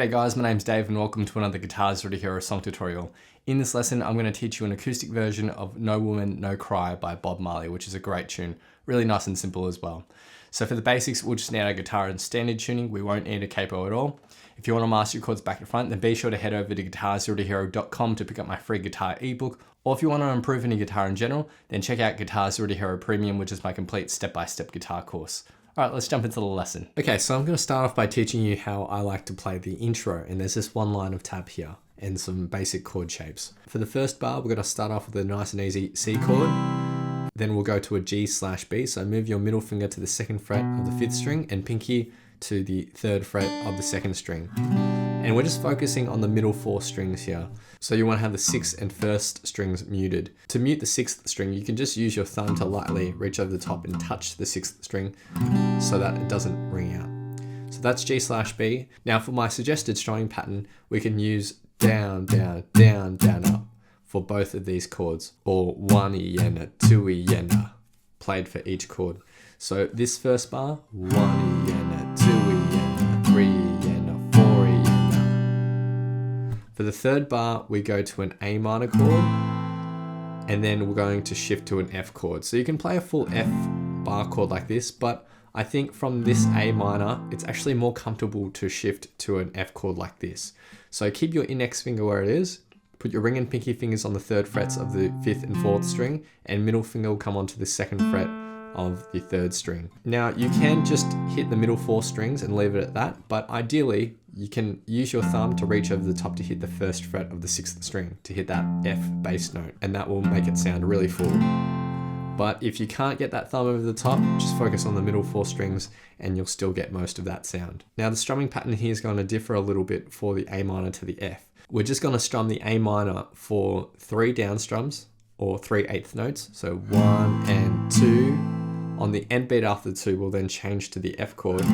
G'day guys, my name's Dave and welcome to another Guitars Already Hero song tutorial. In this lesson, I'm going to teach you an acoustic version of No Woman, No Cry by Bob Marley, which is a great tune. Really nice and simple as well. So for the basics, we'll just need our guitar in standard tuning. We won't need a capo at all. If you want to master your chords back and front, then be sure to head over to guitarsalreadyhero.com to pick up my free guitar ebook. Or if you want to improve any guitar in general, then check out Guitars Already Hero Premium, which is my complete step-by-step guitar course. All right, let's jump into the lesson. Okay, so I'm going to start off by teaching you how I like to play the intro, and there's just one line of tab here and some basic chord shapes. For the first bar, we're going to start off with a nice and easy C chord. Then we'll go to a G/B, so move your middle finger to the 2nd fret of the 5th string and pinky to the 3rd fret of the 2nd string. And we're just focusing on the middle 4 strings here. So you want to have the 6th and 1st strings muted. To mute the 6th string, you can just use your thumb to lightly reach over the top and touch the 6th string so that it doesn't ring out. So that's G/B. Now for my suggested strumming pattern, we can use down, down, down, down, up for both of these chords, or 1 E and a 2 E and a, played for each chord. So this first bar, 1 E and a 2 E and a 3 E and a 4 E and a. For the 3rd bar, we go to an A minor chord, and then we're going to shift to an F chord. So you can play a full F bar chord like this, but I think from this A minor, it's actually more comfortable to shift to an F chord like this. So keep your index finger where it is, put your ring and pinky fingers on the 3rd frets of the 5th and 4th string, and middle finger will come onto the 2nd fret of the 3rd string. Now you can just hit the middle 4 strings and leave it at that, but ideally you can use your thumb to reach over the top to hit the 1st fret of the 6th string to hit that F bass note, and that will make it sound really full. But if you can't get that thumb over the top, just focus on the middle 4 strings and you'll still get most of that sound. Now the strumming pattern here is going to differ a little bit for the A minor to the F. We're just going to strum the A minor for 3 down strums or 3/8 notes. So 1 and 2. On the end beat after the 2, we'll then change to the F chord,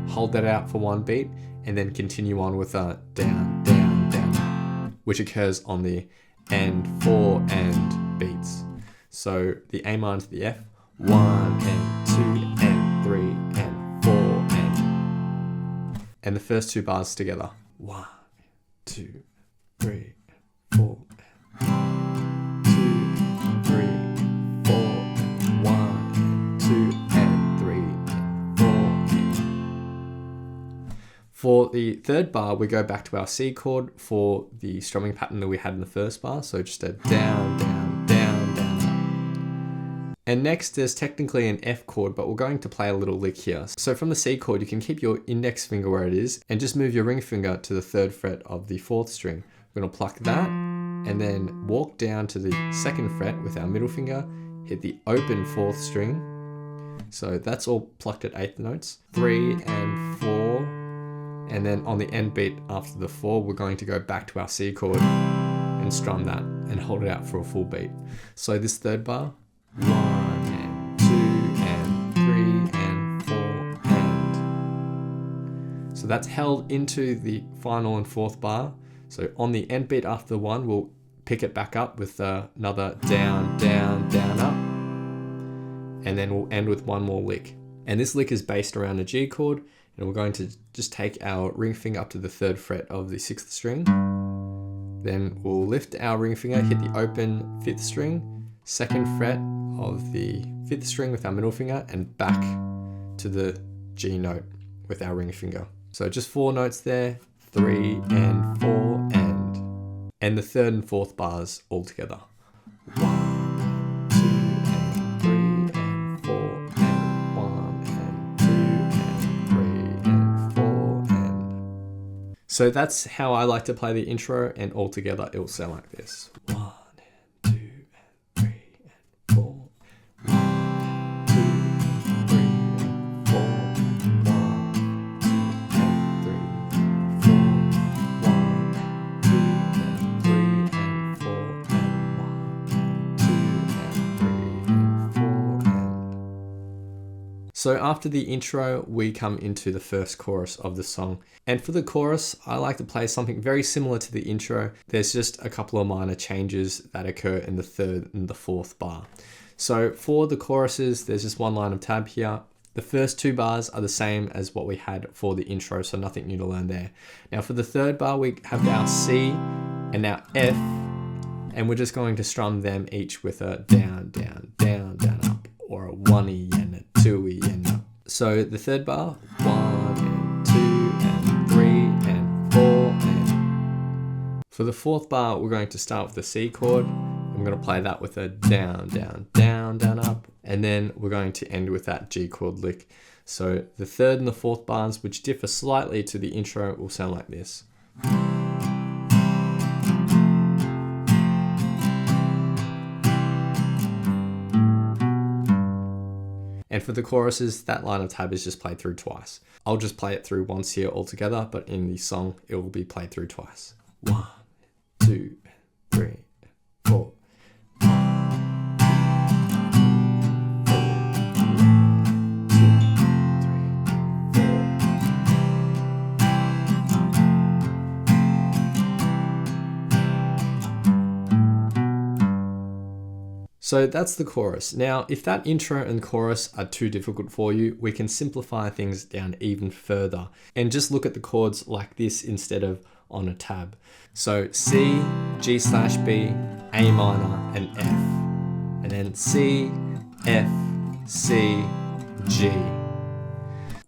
hold that out for 1 beat, and then continue on with a down, down, down, which occurs on the end 4 and beats. So the A minor to the F, 1 and 2 and 3 and 4 and the first 2 bars together. 1, 2, 3, 4, 2, 3, 4, 1, 2 and 3 and 4. For the 3rd bar, we go back to our C chord for the strumming pattern that we had in the 1st bar. So just a down, down, down, down, up. And next, there's technically an F chord, but we're going to play a little lick here. So from the C chord, you can keep your index finger where it is and just move your ring finger to the 3rd fret of the 4th string. We're going to pluck that and then walk down to the 2nd fret with our middle finger, hit the open 4th string. So that's all plucked at 8th notes, 3 and 4. And then on the end beat after the 4, we're going to go back to our C chord and strum that and hold it out for a full beat. So this 3rd bar, 1 and 2 and 3 and 4 and. So that's held into the final and 4th bar. So on the end beat after the 1, we'll pick it back up with another down, down, down, up. And then we'll end with one more lick. And this lick is based around a G chord. And we're going to just take our ring finger up to the 3rd fret of the 6th string. Then we'll lift our ring finger, hit the open 5th string, 2nd fret of the 5th string with our middle finger, and back to the G note with our ring finger. So just 4 notes there, 3 and 4 and the 3rd and 4th bars all together. 1, 2 and 3 and 4 and 1 and 2 and 3 and 4 and. So that's how I like to play the intro, and all together it will sound like this. 1 and 2 and 3 and 4. 1, 2 and 3 and 4. 1, 2 and 3 and 4. 1, 2 and 3 and 4 and 1, 2 and 3 and 4 and. So after the intro, we come into the first chorus of the song. And for the chorus, I like to play something very similar to the intro. There's just a couple of minor changes that occur in the 3rd and the 4th bar. So for the choruses, there's just one line of tab here. The first 2 bars are the same as what we had for the intro, so nothing new to learn there. Now for the 3rd bar, we have our C and our F, and we're just going to strum them each with a down, down, down, down, up, or a 1E and a 2E and up. So the 3rd bar, 1 and 2 and 3 and 4 and... For the 4th bar, we're going to start with the C chord. I'm going to play that with a down, down, down, down, up, and then we're going to end with that G chord lick. So the 3rd and the 4th bars, which differ slightly to the intro, will sound like this. And for the choruses, that line of tab is just played through twice. I'll just play it through once here altogether, but in the song, it will be played through twice. 1, 2, 3, 4. So that's the chorus. Now, if that intro and chorus are too difficult for you, we can simplify things down even further and just look at the chords like this instead of on a tab. So C, G/B, A minor, and F. And then C, F, C, G.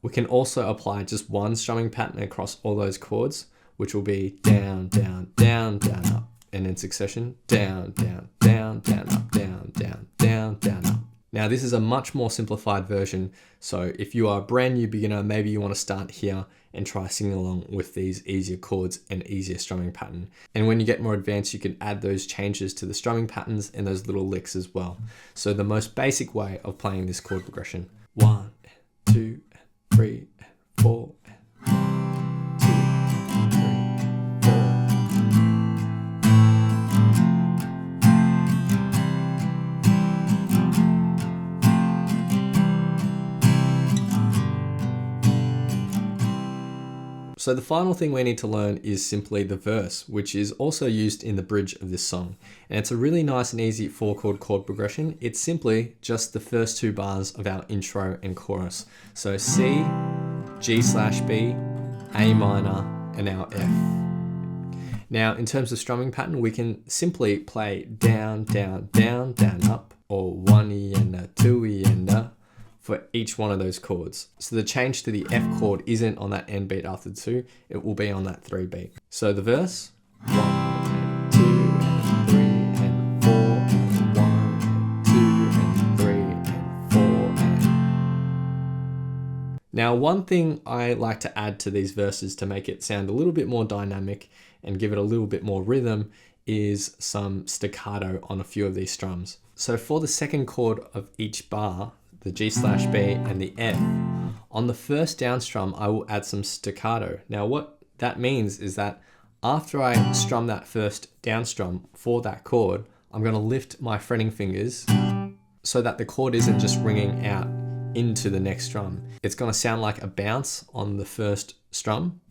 We can also apply just one strumming pattern across all those chords, which will be down, down, down, down, up. And in succession, down, down, down, down, up, down, down, down, down, up. Now this is a much more simplified version, so if you are a brand new beginner, maybe you want to start here and try singing along with these easier chords and easier strumming pattern. And when you get more advanced, you can add those changes to the strumming patterns and those little licks as well. So the most basic way of playing this chord progression, 1, 2, 3, 4, So the final thing we need to learn is simply the verse, which is also used in the bridge of this song. And it's a really nice and easy 4-chord chord progression. It's simply just the first 2 bars of our intro and chorus. So C, G/B, A minor, and our F. Now, in terms of strumming pattern, we can simply play down, down, down, down, up, or 1E and a 2E and a, for each one of those chords. So the change to the F chord isn't on that end beat after 2, it will be on that 3 beat. So the verse, 1 and 2 and 3 and 4 and 1 and 2 and 3 and 4 and... Now one thing I like to add to these verses to make it sound a little bit more dynamic and give it a little bit more rhythm is some staccato on a few of these strums. So for the 2nd chord of each bar, the G/B and the F, on the first down strum, I will add some staccato. Now what that means is that after I strum that first down strum for that chord, I'm going to lift my fretting fingers so that the chord isn't just ringing out into the next strum. It's going to sound like a bounce on the first strum,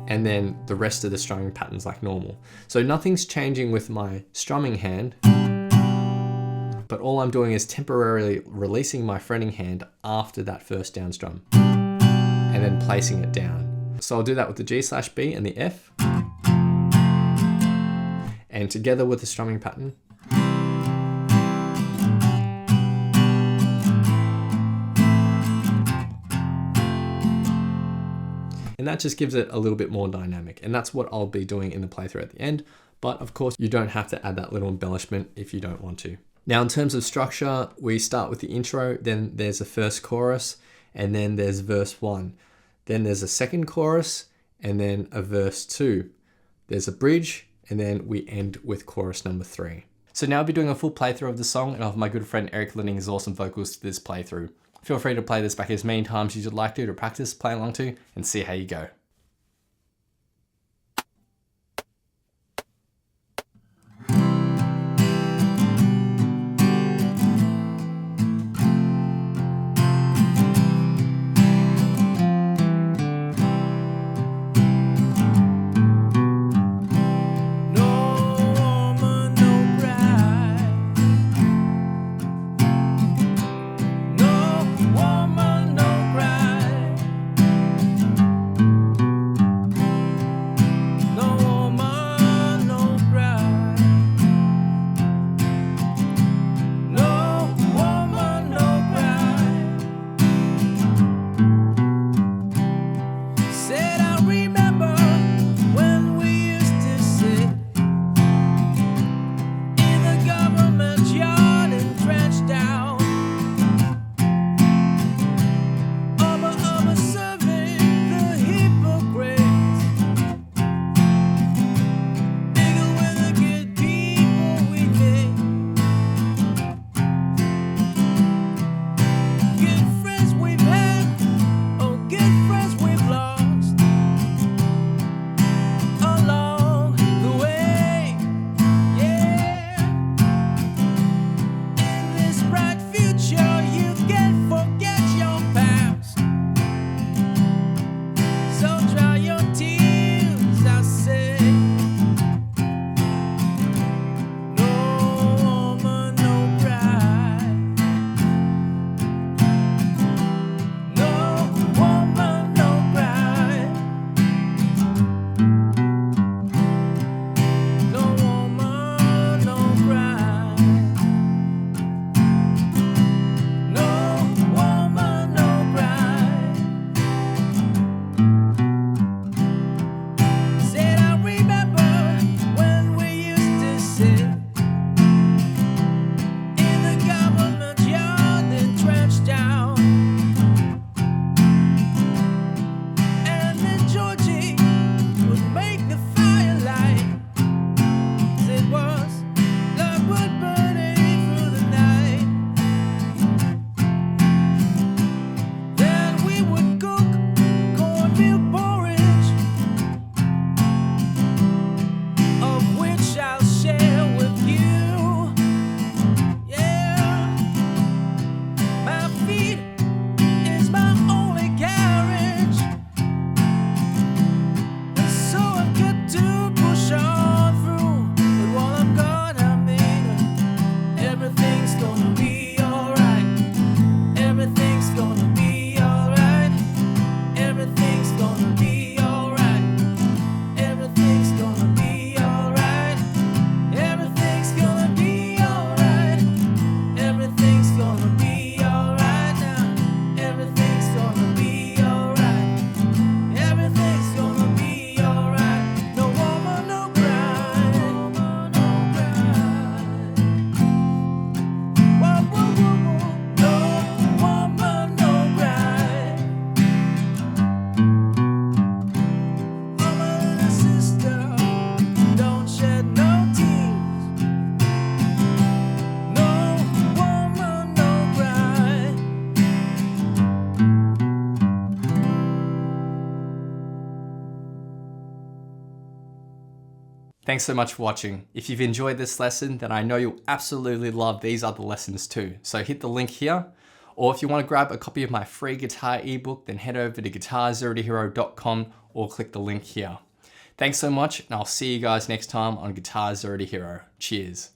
and then the rest of the strumming pattern's like normal. So nothing's changing with my strumming hand, but all I'm doing is temporarily releasing my fretting hand after that first down strum and then placing it down. So I'll do that with the G/B and the F, and together with the strumming pattern. And that just gives it a little bit more dynamic, and that's what I'll be doing in the playthrough at the end. But of course, you don't have to add that little embellishment if you don't want to. Now, in terms of structure, we start with the intro, then there's a first chorus, and then there's verse 1. Then there's a second chorus, and then a verse 2. There's a bridge, and then we end with chorus number 3. So now I'll be doing a full playthrough of the song, and I'll have my good friend Eric lending his awesome vocals to this playthrough. Feel free to play this back as many times as you'd like to practice, play along to, and see how you go. No Thanks so much for watching. If you've enjoyed this lesson, then I know you'll absolutely love these other lessons too. So hit the link here, or if you want to grab a copy of my free guitar ebook, then head over to guitarzerotohero.com or click the link here. Thanks so much, and I'll see you guys next time on Guitar Zero to Hero. Cheers.